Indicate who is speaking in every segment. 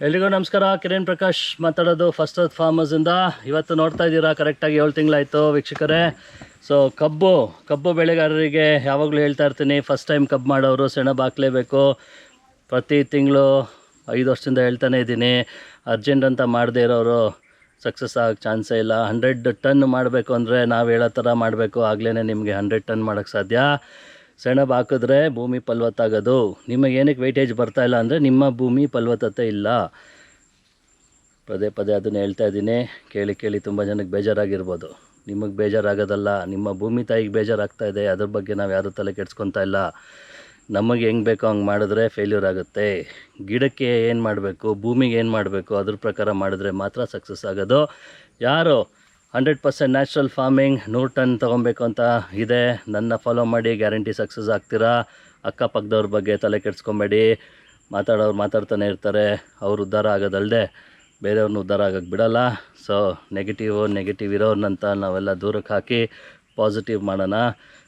Speaker 1: ಎಲ್ರಿಗೂ ನಮಸ್ಕಾರ. ಕಿರಣ್ ಪ್ರಕಾಶ್ ಮಾತಾಡೋದು ಫಸ್ಟ್ ಅರ್ತ್ ಫಾರ್ಮರ್ಸಿಂದ. ಇವತ್ತು ನೋಡ್ತಾ ಇದ್ದೀರಾ, ಕರೆಕ್ಟಾಗಿ 7 ತಿಂಗಳಾಯಿತು ವೀಕ್ಷಕರೇ. ಸೊ ಕಬ್ಬು ಬೆಳೆಗಾರರಿಗೆ ಯಾವಾಗಲೂ ಹೇಳ್ತಾ ಇರ್ತೀನಿ, ಫಸ್ಟ್ ಟೈಮ್ ಕಬ್ಬು ಮಾಡೋರು ಸೆಣಬು ಹಾಕಲೇಬೇಕು. ಪ್ರತಿ ತಿಂಗಳು 5 ವರ್ಷದಿಂದ ಹೇಳ್ತಾನೆ ಇದ್ದೀನಿ. ಅರ್ಜೆಂಟ್ ಅಂತ ಮಾಡದೇ ಇರೋರು ಸಕ್ಸಸ್ ಆಗೋಕ್ಕೆ ಚಾನ್ಸೇ ಇಲ್ಲ. 100 ಟನ್ ಮಾಡಬೇಕು ಅಂದರೆ ನಾವು ಹೇಳೋ ಥರ ಮಾಡಬೇಕು, ಆಗಲೇ ನಿಮಗೆ 100 ಟನ್ ಮಾಡೋಕ್ಕೆ ಸಾಧ್ಯ. ಸೆಣಬು ಹಾಕಿದ್ರೆ ಭೂಮಿ ಫಲವತ್ತಾಗೋದು. ನಿಮಗೆ ಏನಕ್ಕೆ ವೆಯ್ಟೇಜ್ ಬರ್ತಾಯಿಲ್ಲ ಅಂದರೆ ನಿಮ್ಮ ಭೂಮಿ ಫಲವತ್ತತೆ ಇಲ್ಲ. ಪದೇ ಪದೇ ಅದನ್ನು ಹೇಳ್ತಾ ಇದ್ದೀನಿ, ಕೇಳಿ ತುಂಬ ಜನಕ್ಕೆ ಬೇಜಾರಾಗಿರ್ಬೋದು. ನಿಮಗೆ ಬೇಜಾರಾಗೋದಲ್ಲ, ನಿಮ್ಮ ಭೂಮಿ ತಾಯಿಗೆ ಬೇಜಾರಾಗ್ತಾಯಿದೆ. ಅದ್ರ ಬಗ್ಗೆ ನಾವು ಯಾರೂ ತಲೆ ಕೆಡ್ಸ್ಕೊತಾ ಇಲ್ಲ. ನಮಗೆ ಹೆಂಗೆ ಬೇಕೋ ಹಂಗೆ ಮಾಡಿದ್ರೆ ಫೇಲ್ಯೂರ್ ಆಗುತ್ತೆ. ಗಿಡಕ್ಕೆ ಏನು ಮಾಡಬೇಕು, ಭೂಮಿಗೆ ಏನು ಮಾಡಬೇಕು, ಅದ್ರ ಪ್ರಕಾರ ಮಾಡಿದ್ರೆ ಮಾತ್ರ ಸಕ್ಸಸ್ ಆಗೋದು. ಯಾರು 100% ನ್ಯಾಚುರಲ್ ಫಾರ್ಮಿಂಗ್ 100 ಟನ್ ತೊಗೊಬೇಕು ಅಂತ ಇದೆ, ನನ್ನ ಫಾಲೋ ಮಾಡಿ, ಗ್ಯಾರಂಟಿ ಸಕ್ಸಸ್ ಆಗ್ತೀರಾ. ಅಕ್ಕಪಕ್ಕದವ್ರ ಬಗ್ಗೆ ತಲೆ ಕೆಡ್ಸ್ಕೊಬೇಡಿ. ಮಾತಾಡೋರು ಮಾತಾಡ್ತಾನೆ ಇರ್ತಾರೆ, ಅವ್ರು ಉದ್ಧಾರ ಆಗೋದಲ್ಲದೆ ಬೇರೆಯವ್ರನ್ನ ಉದ್ಧಾರ ಆಗೋಕ್ಕೆ ಬಿಡೋಲ್ಲ. ಸೊ ನೆಗೆಟಿವ್ ಇರೋರ್ನಂತ ನಾವೆಲ್ಲ ದೂರಕ್ಕೆ ಹಾಕಿ ಪಾಸಿಟಿವ್ ಮಾಡೋಣ.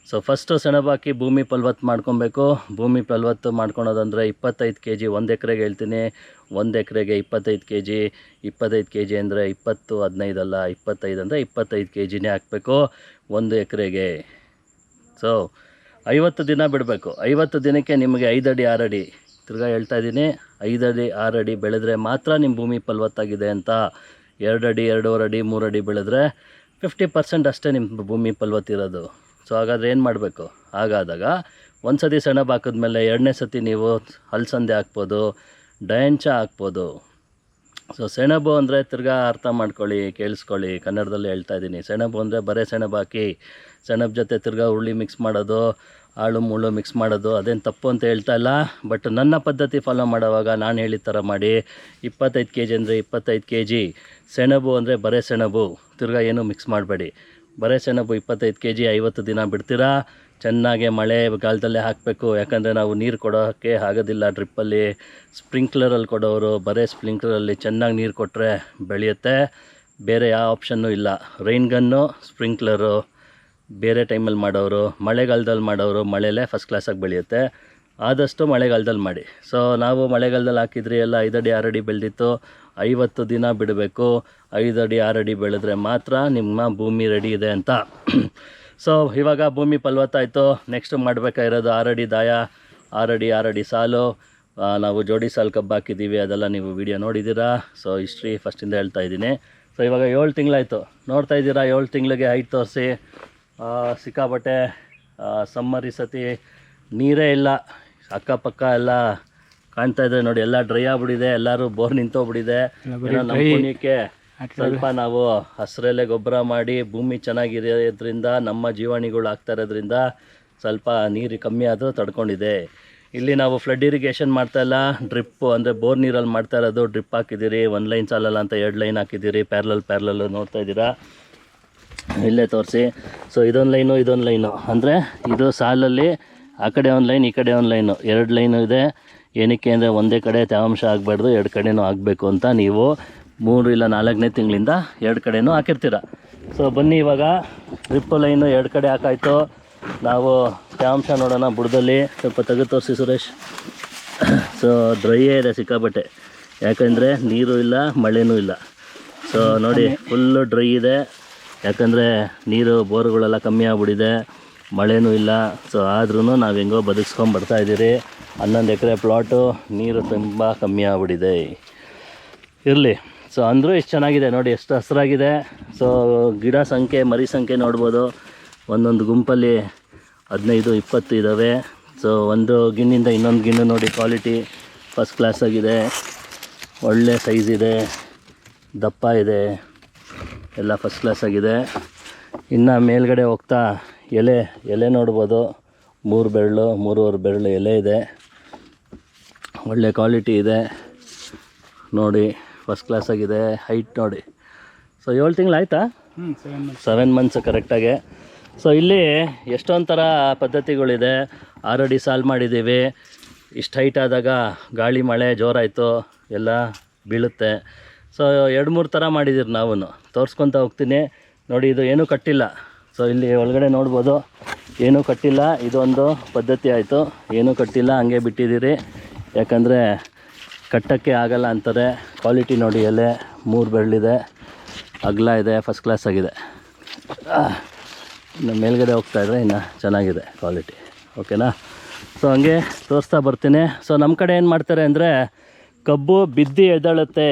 Speaker 1: ಸೊ ಫಸ್ಟು ಸೆಣಬು ಹಾಕಿ ಭೂಮಿ ಫಲವತ್ತು ಮಾಡ್ಕೊಬೇಕು. ಭೂಮಿ ಫಲವತ್ತು ಮಾಡ್ಕೊಳೋದಂದರೆ 25 kg 1 ಎಕರೆಗೆ ಹೇಳ್ತೀನಿ. 1 ಎಕರೆಗೆ 25 kg. 25 kg ಅಂದರೆ 20 15 ಅಲ್ಲ, 25 ಅಂದರೆ 25 kgನೇ ಹಾಕಬೇಕು 1 ಎಕರೆಗೆ. ಸೊ 50 ದಿನ ಬಿಡಬೇಕು. 50 ದಿನಕ್ಕೆ ನಿಮಗೆ 5 ಅಡಿ 6 ಅಡಿ, ತಿರ್ಗಾ ಹೇಳ್ತಾ ಇದ್ದೀನಿ, 5 ಅಡಿ 6 ಅಡಿ ಬೆಳೆದ್ರೆ ಮಾತ್ರ ನಿಮ್ಮ ಭೂಮಿ ಫಲವತ್ತಾಗಿದೆ ಅಂತ. 2 ಅಡಿ 2.5 ಅಡಿ 3 ಅಡಿ ಬೆಳೆದ್ರೆ 50% ಅಷ್ಟೇ ನಿಮ್ಮ ಭೂಮಿ ಫಲವತ್ತಿರೋದು. ಸೊ ಹಾಗಾದರೆ ಏನು ಮಾಡಬೇಕು? ಹಾಗಾದಾಗ ಒಂದು ಸತಿ ಸೆಣಬು ಹಾಕಿದ್ಮೇಲೆ 2ನೇ ಸತಿ ನೀವು ಅಲಸಂದೆ ಹಾಕ್ಬೋದು, ಡಯಂಚ ಹಾಕ್ಬೋದು. ಸೊ ಸೆಣಬು ಅಂದರೆ ತಿರ್ಗಾ ಅರ್ಥ ಮಾಡ್ಕೊಳ್ಳಿ, ಕೇಳಿಸ್ಕೊಳ್ಳಿ, ಕನ್ನಡದಲ್ಲಿ ಹೇಳ್ತಾ ಇದ್ದೀನಿ. ಸೆಣಬು ಅಂದರೆ ಬರೀ ಸೆಣಬು ಹಾಕಿ ಸೆಣಬು ಜೊತೆ ತಿರ್ಗಾ ಹುರುಳಿ ಮಿಕ್ಸ್ ಮಾಡೋದು, ಆಳು ಮುಳ್ಳು ಮಿಕ್ಸ್ ಮಾಡೋದು, ಅದೇನು ತಪ್ಪು ಅಂತ ಹೇಳ್ತಾ ಇಲ್ಲ. ಬಟ್ ನನ್ನ ಪದ್ಧತಿ ಫಾಲೋ ಮಾಡೋವಾಗ ನಾನು ಹೇಳಿದ ಥರ ಮಾಡಿ. 25 kg ಅಂದರೆ 25 kg. ಸೆಣಬು ಅಂದರೆ ಬರೀ ಸೆಣಬು, ತಿರ್ಗಾ ಏನೂ ಮಿಕ್ಸ್ ಮಾಡಬೇಡಿ. ಬರೀ ಸೆಣಬು 25 kg 50 ದಿನ ಬಿಡ್ತೀರಾ. ಚೆನ್ನಾಗೆ ಮಳೆಗಾಲದಲ್ಲೇ ಹಾಕಬೇಕು, ಯಾಕಂದರೆ ನಾವು ನೀರು ಕೊಡೋಕ್ಕೆ ಆಗೋದಿಲ್ಲ ಡ್ರಿಪ್ಪಲ್ಲಿ. ಸ್ಪ್ರಿಂಕ್ಲರಲ್ಲಿ ಕೊಡೋರು ಬರೀ ಸ್ಪ್ರಿಂಕ್ಲರಲ್ಲಿ ಚೆನ್ನಾಗಿ ನೀರು ಕೊಟ್ಟರೆ ಬೆಳೆಯುತ್ತೆ. ಬೇರೆ ಯಾವ ಆಪ್ಷನ್ನು ಇಲ್ಲ. ರೈನ್ ಗನ್ನು, ಸ್ಪ್ರಿಂಕ್ಲರು ಬೇರೆ ಟೈಮಲ್ಲಿ ಮಾಡೋರು, ಮಳೆಗಾಲದಲ್ಲಿ ಮಾಡೋರು ಮಳೆಯಲ್ಲೇ ಫಸ್ಟ್ ಕ್ಲಾಸಾಗಿ ಬೆಳೆಯುತ್ತೆ. ಆದಷ್ಟು ಮಳೆಗಾಲದಲ್ಲಿ ಮಾಡಿ. ಸೊ ನಾವು ಮಳೆಗಾಲದಲ್ಲಿ ಹಾಕಿದ್ರಿ ಎಲ್ಲ 5 ಅಡಿ 6 ಅಡಿ ಬೆಳೆದಿತ್ತು. 50 ದಿನ ಬಿಡಬೇಕು. 5 ಅಡಿ 6 ಅಡಿ ಬೆಳೆದ್ರೆ ಮಾತ್ರ ನಿಮ್ಮ ಭೂಮಿ ರೆಡಿ ಇದೆ ಅಂತ. ಸೊ ಇವಾಗ ಭೂಮಿ ಫಲವತ್ತಾಯಿತು. ನೆಕ್ಸ್ಟ್ ಮಾಡಬೇಕಾಗಿರೋದು 6 ಅಡಿ ದಾಯ, 6 ಅಡಿ 6 ಅಡಿ ಸಾಲು. ನಾವು ಜೋಡಿ ಸಾಲು ಕಬ್ಬು ಹಾಕಿದ್ದೀವಿ, ಅದೆಲ್ಲ ನೀವು ವಿಡಿಯೋ ನೋಡಿದ್ದೀರಾ. ಸೊ ಹಿಸ್ಟ್ರಿ ಫಸ್ಟಿಂದ ಹೇಳ್ತಾ ಇದ್ದೀನಿ. ಸೊ ಇವಾಗ 7 ತಿಂಗಳಾಯಿತು, ನೋಡ್ತಾ ಇದ್ದೀರಾ. 7 ತಿಂಗಳಿಗೆ ಹೈಟ್ ತೋರಿಸಿ ಸಿಕ್ಕಾಬಟ್ಟೆ ಸಮ್ಮರ್ ಈ ಸತಿ ನೀರೇ ಇಲ್ಲ. ಅಕ್ಕಪಕ್ಕ ಎಲ್ಲ ಕಾಣ್ತಾ ಇದೆ ನೋಡಿ, ಎಲ್ಲ ಡ್ರೈ ಆಗ್ಬಿಟ್ಟಿದೆ. ಎಲ್ಲರೂ ಬೋರ್ ನಿಂತೋಗ್ಬಿಟ್ಟಿದೆ. ನಮ್ಮ ಪುಣ್ಯಕ್ಕೆ ಸ್ವಲ್ಪ ನಾವು ಹಸಿರೆಲೆ ಗೊಬ್ಬರ ಮಾಡಿ ಭೂಮಿ ಚೆನ್ನಾಗಿರೋದ್ರಿಂದ, ನಮ್ಮ ಜೀವಾಣಿಗಳು ಆಗ್ತಾ ಇರೋದ್ರಿಂದ ಸ್ವಲ್ಪ ನೀರು ಕಮ್ಮಿ ಆದರೂ ತಡ್ಕೊಂಡಿದೆ. ಇಲ್ಲಿ ನಾವು ಫ್ಲಡ್ ಇರಿಗೇಷನ್ ಮಾಡ್ತಾಯಿಲ್ಲ, ಡ್ರಿಪ್ಪು ಅಂದರೆ ಬೋರ್ ನೀರಲ್ಲಿ ಮಾಡ್ತಾ ಇರೋದು. ಡ್ರಿಪ್ ಹಾಕಿದ್ದೀರಿ, 1 ಲೈನ್ ಸಾಲಲ್ಲ ಅಂತ 2 ಲೈನ್ ಹಾಕಿದ್ದೀರಿ. ಪ್ಯಾರಲಲ್ ನೋಡ್ತಾ ಇದ್ದೀರಾ, ಇಲ್ಲೇ ತೋರಿಸಿ. ಸೊ ಇದೊಂದು ಲೈನು ಅಂದರೆ ಇದು ಸಾಲಲ್ಲಿ ಆ ಕಡೆ 1 ಲೈನ್, ಈ ಕಡೆ 1 ಲೈನು, 2 ಲೈನು ಇದೆ. ಏನಕ್ಕೆ ಅಂದರೆ ಒಂದೇ ಕಡೆ ತೇವಾಂಶ ಆಗಬಾರ್ದು, 2 ಕಡೆನೂ ಆಗಬೇಕು ಅಂತ ನೀವು 3 ಇಲ್ಲ 4ನೇ ತಿಂಗಳಿಂದ 2 ಕಡೆನೂ ಹಾಕಿರ್ತೀರ. ಸೊ ಬನ್ನಿ, ಇವಾಗ ಡ್ರಿಪ್ಪು ಲೈನು 2 ಕಡೆ ಹಾಕಾಯಿತು. ನಾವು ತೇವಾಂಶ ನೋಡೋಣ ಬುಡದಲ್ಲಿ. ಸ್ವಲ್ಪ ತೆಗೆದು ತೋರಿಸಿ ಸುರೇಶ್. ಸೊ ಡ್ರೈಯೇ ಇದೆ ಸಿಕ್ಕಾಬಟ್ಟೆ, ಯಾಕಂದರೆ ನೀರು ಇಲ್ಲ, ಮಳೆನೂ ಇಲ್ಲ. ಸೊ ನೋಡಿ, ಫುಲ್ಲು ಡ್ರೈ ಇದೆ, ಯಾಕಂದರೆ ನೀರು ಬೋರ್ಗಳೆಲ್ಲ ಕಮ್ಮಿ ಆಗ್ಬಿಟ್ಟಿದೆ, ಮಳೆನೂ ಇಲ್ಲ. ಸೊ ಆದ್ರೂ ನಾವು ಹೆಂಗೋ ಬದುಕಿಸ್ಕೊಂಡು ಬರ್ತಾಯಿದ್ದೀರಿ. 11 ಎಕರೆ ಪ್ಲಾಟು, ನೀರು ತುಂಬ ಕಮ್ಮಿ ಆಗ್ಬಿಟ್ಟಿದೆ. ಇರಲಿ. ಸೊ ಅಂದರೂ ಎಷ್ಟು ಚೆನ್ನಾಗಿದೆ ನೋಡಿ, ಎಷ್ಟು ಹಸಿರಾಗಿದೆ. ಸೊ ಗಿಡ ಸಂಖ್ಯೆ, ಮರಿ ಸಂಖ್ಯೆ ನೋಡ್ಬೋದು. ಒಂದೊಂದು ಗುಂಪಲ್ಲಿ 15 20 ಇದ್ದಾವೆ. ಸೊ ಒಂದು ಗಿಣ್ಣಿಂದ ಇನ್ನೊಂದು ಗಿಣ್ಣು ನೋಡಿ, ಕ್ವಾಲಿಟಿ ಫಸ್ಟ್ ಕ್ಲಾಸ್ ಆಗಿದೆ, ಒಳ್ಳೆ ಸೈಜ್ ಇದೆ, ದಪ್ಪ ಇದೆ, ಎಲ್ಲ ಫಸ್ಟ್ ಕ್ಲಾಸ್ ಆಗಿದೆ. ಇನ್ನು ಮೇಲ್ಗಡೆ ಹೋಗ್ತಾ ಎಲೆ ನೋಡ್ಬೋದು. 3 ಬೆರಳು 3.5 ಬೆರಳು ಎಲೆ ಇದೆ, ಒಳ್ಳೆ ಕ್ವಾಲಿಟಿ ಇದೆ ನೋಡಿ, ಫಸ್ಟ್ ಕ್ಲಾಸ್ ಆಗಿದೆ. ಹೈಟ್ ನೋಡಿ. ಸೊ 7 ತಿಂಗಳಾಯ್ತಾ? 7 ಮಂತ್ಸ್ ಕರೆಕ್ಟಾಗಿ. ಸೊ ಇಲ್ಲಿ ಎಷ್ಟೊಂದು ಥರ ಪದ್ಧತಿಗಳಿದೆ. 6 ಅಡಿ ಸಾಲು ಮಾಡಿದ್ದೀವಿ. ಇಷ್ಟು ಹೈಟ್ ಆದಾಗ ಗಾಳಿ ಮಳೆ ಜೋರಾಯಿತು ಎಲ್ಲ ಬೀಳುತ್ತೆ. ಸೊ 2-3 ಥರ ಮಾಡಿದ್ದೀರಿ. ನಾವು ತೋರಿಸ್ಕೊತ ಹೋಗ್ತೀನಿ ನೋಡಿ. ಇದು ಏನೂ ಕಟ್ಟಿಲ್ಲ. ಸೊ ಇಲ್ಲಿ ಒಳಗಡೆ ನೋಡ್ಬೋದು, ಏನೂ ಕಟ್ಟಿಲ್ಲ. ಇದೊಂದು ಪದ್ಧತಿ ಆಯಿತು. ಏನೂ ಕಟ್ಟಿಲ್ಲ, ಹಂಗೆ ಬಿಟ್ಟಿದ್ದೀರಿ. ಯಾಕಂದರೆ ಕಟ್ಟೋಕ್ಕೆ ಆಗಲ್ಲ ಅಂತಾರೆ. ಕ್ವಾಲಿಟಿ ನೋಡಿ, ಎಲೆ 3 ಬೆರಳಿದೆ, ಅಗಲ ಇದೆ, ಫಸ್ಟ್ ಕ್ಲಾಸ್ ಆಗಿದೆ. ಇನ್ನು ಮೇಲ್ಗಡೆ ಹೋಗ್ತಾಯಿದ್ರೆ ಇನ್ನು ಚೆನ್ನಾಗಿದೆ ಕ್ವಾಲಿಟಿ. ಓಕೆನಾ? ಸೊ ಹಂಗೆ ತೋರಿಸ್ತಾ ಬರ್ತೀನಿ. ಸೊ ನಮ್ಮ ಕಡೆ ಏನು ಮಾಡ್ತಾರೆ ಅಂದರೆ ಕಬ್ಬು ಬಿದ್ದು ಎದ್ದೇಳುತ್ತೆ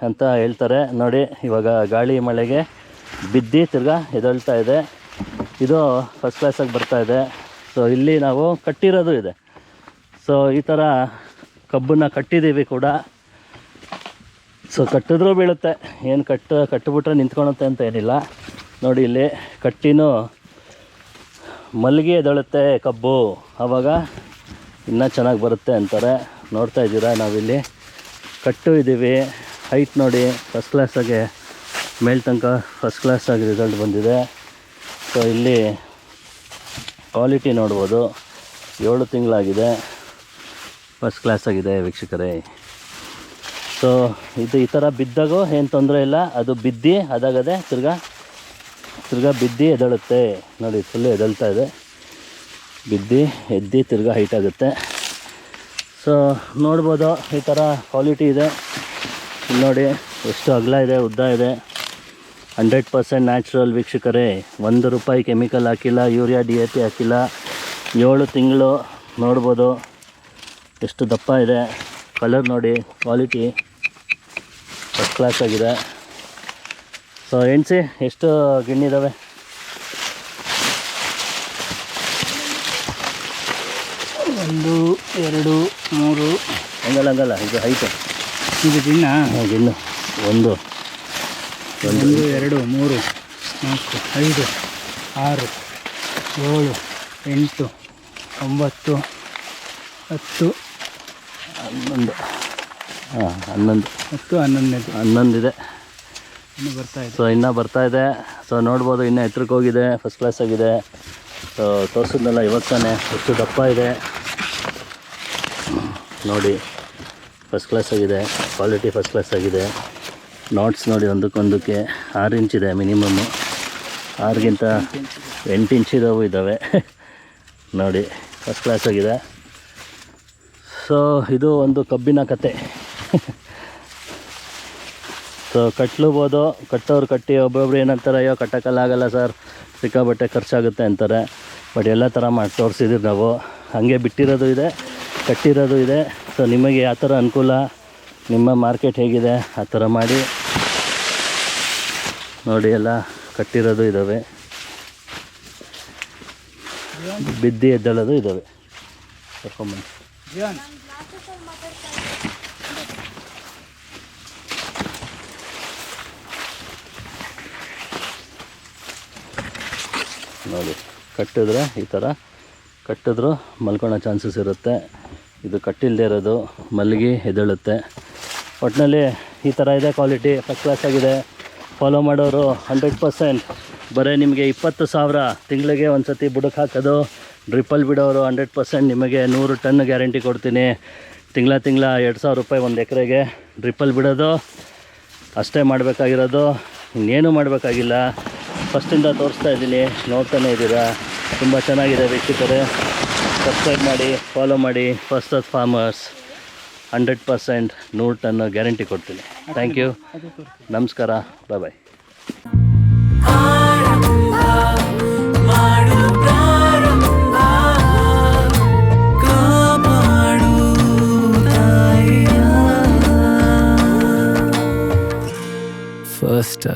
Speaker 1: ಅಂತ ಹೇಳ್ತಾರೆ. ನೋಡಿ ಇವಾಗ ಗಾಳಿ ಮಳೆಗೆ ಬಿದ್ದು ತಿರ್ಗಾ ಎದ್ದೇಳ್ತಾ ಇದೆ. ಇದು ಫಸ್ಟ್ ಕ್ಲಾಸಾಗಿ ಬರ್ತಾಯಿದೆ. ಸೊ ಇಲ್ಲಿ ನಾವು ಕಟ್ಟಿರೋದು ಇದೆ. ಸೊ ಈ ಥರ ಕಬ್ಬನ್ನು ಕಟ್ಟಿದ್ದೀವಿ ಕೂಡ. ಸೊ ಕಟ್ಟಿದ್ರೂ ಬೀಳುತ್ತೆ, ಏನು ಕಟ್ಟಿಬಿಟ್ರೆ ನಿಂತ್ಕೊಳುತ್ತೆ ಅಂತ ಏನಿಲ್ಲ. ನೋಡಿ ಇಲ್ಲಿ ಕಟ್ಟಿನೂ ಮಲ್ಗಿ ಎದ್ದೇಳುತ್ತೆ ಕಬ್ಬು, ಆವಾಗ ಇನ್ನೂ ಚೆನ್ನಾಗಿ ಬರುತ್ತೆ ಅಂತಾರೆ. ನೋಡ್ತಾ ಇದ್ದೀರಾ ನಾವಿಲ್ಲಿ ಕಟ್ಟು ಇದ್ದೀವಿ. ಹೈಟ್ ನೋಡಿ ಫಸ್ಟ್ ಕ್ಲಾಸಾಗೆ ಮೇಲ್ ತನಕ ಫಸ್ಟ್ ಕ್ಲಾಸಾಗಿ ರಿಸಲ್ಟ್ ಬಂದಿದೆ. ಸೊ ಇಲ್ಲಿ ಕ್ವಾಲಿಟಿ ನೋಡ್ಬೋದು, 7 ತಿಂಗಳಾಗಿದೆ, ಫಸ್ಟ್ ಕ್ಲಾಸ್ ಆಗಿದೆ ವೀಕ್ಷಕರೇ. ಸೊ ಇದು ಈ ಥರ ಬಿದ್ದಾಗೂ ಏನು ತೊಂದರೆ ಇಲ್ಲ. ಅದು ಬಿದ್ದು ಅದಾಗದೆ ತಿರ್ಗಾ ಬಿದ್ದು ಎದ್ದೇಳುತ್ತೆ. ನೋಡಿ ಫುಲ್ಲು ಎದ್ದೇಳ್ತಾ ಇದೆ, ಬಿದ್ದು ಎದ್ದು ತಿರ್ಗಾ ಹೈಟ್ ಆಗುತ್ತೆ. ಸೊ ನೋಡ್ಬೋದು ಈ ಥರ ಕ್ವಾಲಿಟಿ ಇದೆ. ಇಲ್ಲಿ ನೋಡಿ ಎಷ್ಟು ಅಗಲ ಇದೆ, ಉದ್ದ ಇದೆ. 100% ನ್ಯಾಚುರಲ್ ವೀಕ್ಷಕರೇ. 1 ರೂಪಾಯಿ ಕೆಮಿಕಲ್ ಹಾಕಿಲ್ಲ, ಯೂರಿಯಾ DAP ಹಾಕಿಲ್ಲ. 7 ತಿಂಗಳು ನೋಡ್ಬೋದು ಎಷ್ಟು ದಪ್ಪ ಇದೆ. ಕಲರ್ ನೋಡಿ, ಕ್ವಾಲಿಟಿ ಫಸ್ಟ್ ಕ್ಲಾಸ್ ಆಗಿದೆ. ಸೊ ಎಣ್ಸಿ ಎಷ್ಟು ಗಿಣ್ಣಿದ್ದಾವೆ?
Speaker 2: 1 2 3
Speaker 1: ಹಂಗಲ್ಲ ಇದು ಹೈಟು.
Speaker 2: ಇದು ಗಿಣ್ಣ?
Speaker 1: ಗಿಣ್ಣು 1
Speaker 2: 2 3 4 5 6 7 8 9 10
Speaker 1: 11. 11 11 ಇದೆ.
Speaker 2: ಇನ್ನು ಬರ್ತಾಯಿದೆ.
Speaker 1: ಸೊ ಇನ್ನೂ ಬರ್ತಾಯಿದೆ. ಸೊ ನೋಡ್ಬೋದು ಇನ್ನೂ ಎತ್ತರಕ್ಕೆ ಹೋಗಿದೆ, ಫಸ್ಟ್ ಕ್ಲಾಸ್ ಆಗಿದೆ. ಸೊ ತೋರಿಸಿದ್ನಲ್ಲ ಇವತ್ತಾನೆ ಎಷ್ಟು ದಪ್ಪ ಇದೆ ನೋಡಿ, ಫಸ್ಟ್ ಕ್ಲಾಸ್ ಆಗಿದೆ, ಕ್ವಾಲಿಟಿ ಫಸ್ಟ್ ಕ್ಲಾಸ್ ಆಗಿದೆ. ನಾಟ್ಸ್ ನೋಡಿ ಒಂದಕ್ಕೆ 6 ಇಂಚಿದೆ ಮಿನಿಮಮ್ಮು. 6ಗಿಂತ 8 ಇಂಚಿದವು ಇದ್ದಾವೆ ನೋಡಿ, ಫಸ್ಟ್ ಕ್ಲಾಸ್ ಆಗಿದೆ. ಸೊ ಇದು ಒಂದು ಕಬ್ಬಿನ ಕತೆ. ಸೊ ಕಟ್ಲೂಬೋದು, ಕಟ್ಟೋರು ಕಟ್ಟಿ. ಒಬ್ಬೊಬ್ರು ಏನಂತಾರೆ, ಅಯ್ಯೋ ಕಟ್ಟೋಕ್ಕಾಗಲ್ಲ ಸರ್, ಸಿಕ್ಕಾಬಟ್ಟೆ ಖರ್ಚಾಗುತ್ತೆ ಅಂತಾರೆ. ಬಟ್ ಎಲ್ಲ ಥರ ಮಾಡಿ ತೋರಿಸಿದ್ದೀವಿ ನಾವು. ಹಾಗೆ ಬಿಟ್ಟಿರೋದು ಇದೆ, ಕಟ್ಟಿರೋದು ಇದೆ. ಸೊ ನಿಮಗೆ ಯಾವ ಥರ ಅನುಕೂಲ, ನಿಮ್ಮ ಮಾರ್ಕೆಟ್ ಹೇಗಿದೆ ಆ ಥರ ಮಾಡಿ ನೋಡಿ. ಎಲ್ಲ ಕಟ್ಟಿರೋದು ಇದ್ದಾವೆ, ಬಿದ್ದು ಎದ್ದೇಳೋದು ಇದ್ದಾವೆ. ಕರ್ಕೊಂಬಂದು ನೋಡಿ, ಕಟ್ಟಿದ್ರೆ ಈ ಥರ ಕಟ್ಟಿದ್ರು ಮಲ್ಕೊಳ್ಳೋ ಚಾನ್ಸಸ್ ಇರುತ್ತೆ. ಇದು ಕಟ್ಟಿಲ್ಲದೆ ಇರೋದು ಮಲಗಿ ಎದ್ದೇಳುತ್ತೆ. ಒಟ್ಟಿನಲ್ಲಿ ಈ ಥರ ಇದೆ ಕ್ವಾಲಿಟಿ, ಫಸ್ಟ್ ಕ್ಲಾಸ್ ಆಗಿದೆ. ಫಾಲೋ ಮಾಡೋರು 100%. ಬರೀ ನಿಮಗೆ 20,000 ತಿಂಗಳಿಗೆ ಒಂದು ಸತಿ ಬುಡಕ್ಕೆ ಹಾಕೋದು. ಡ್ರಿಪ್ಪಲ್ಲಿ ಬಿಡೋರು 100% ನಿಮಗೆ 100 ಟನ್ ಗ್ಯಾರಂಟಿ ಕೊಡ್ತೀನಿ. ತಿಂಗಳ 2,000 ರೂಪಾಯಿ ಒಂದು ಎಕರೆಗೆ ಡ್ರಿಪ್ಪಲ್ಲಿ ಬಿಡೋದು ಅಷ್ಟೇ ಮಾಡಬೇಕಾಗಿರೋದು, ಇನ್ನೇನು ಮಾಡಬೇಕಾಗಿಲ್ಲ. ಫಸ್ಟಿಂದ ತೋರಿಸ್ತಾ ಇದ್ದೀನಿ, ನೋಡ್ತಾನೆ ಇದ್ದೀರಾ. ತುಂಬ ಚೆನ್ನಾಗಿದೆ ವೀಕ್ಷಕರೇ. ಸಬ್ಸ್ಕ್ರೈಬ್ ಮಾಡಿ, ಫಾಲೋ ಮಾಡಿ. First of farmers 100% 100 ton guarantee ಕೊಡ್ತೀನಿ. ಥ್ಯಾಂಕ್ ಯು, ನಮಸ್ಕಾರ, ಬಾಯ್.
Speaker 2: ಫಸ್ಟ್